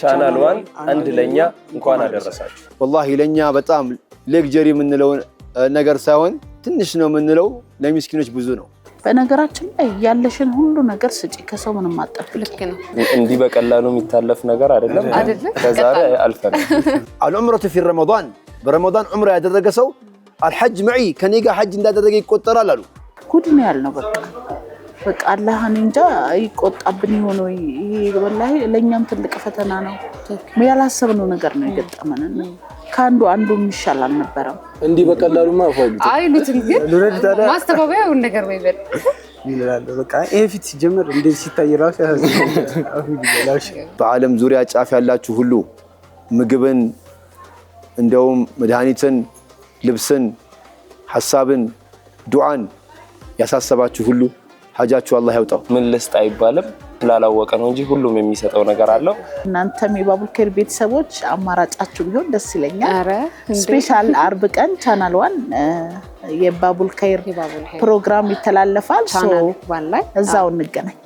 ቻናል ዋን አንድ ለኛ እንኳን አደረሳችሁ والله ለኛ በጣም ሌክጀሪ ምንለው ነገር ሳይሆን ትንሽ ነው ምንለው ለሚስኪኖች ብዙ ነው በነገራችን ላይ ያለሽን ሁሉ ነገር ስጪ ከሰው ምንም አጠብቅ ነው እንዲህ በቀላሉ የሚታለፍ ነገር አይደለም ከዛሬ አልፈን العمره في رمضان برمضان عمره ያደረገ ሰው الحج معي ከኔ ጋር ሐጅ እንዳደረገ ይቆጠራል አሉ ጉድ ነው ያልነው በቃ አላህ እንጃ ይቆጣብን ይሆነው ይሄ ወላሂ ለኛም ትልቅ ፈተና ነው ያላሰብነው ነገር ነው የገጠመን ካንዱ አንዱ ይሻላል ነበርም እንዲህ በቀላሉማ አፋሉት አይሉትም ግን ማስተባበያው ነገር ባይበል ይላል በቃ ኤፊት ሲጀምር እንደዚህ ሲታይ ራሱ ያሳዝናል በዓለም ዙሪያ ጫፍ ያላችሁ ሁሉ ምግብን እንደውም መድኃኒትን ልብስን ሐሳብን ዱዓን ያሳሰባችሁ ሁሉ ሐጃችሁ አላህ ያውጣው ምን ልስጥ አይባልም ስላላወቀ ነው እንጂ ሁሉም የሚሰጠው ነገር አለው እናንተም የባቡል ኸይር ቤተሰቦች አማራጫችሁ ቢሆን ደስ ይለኛል ስፔሻል አርብ ቀን ቻናል ዋን የባቡል ኸይር ፕሮግራም ይተላለፋል ሶ እዛው እንገናኝ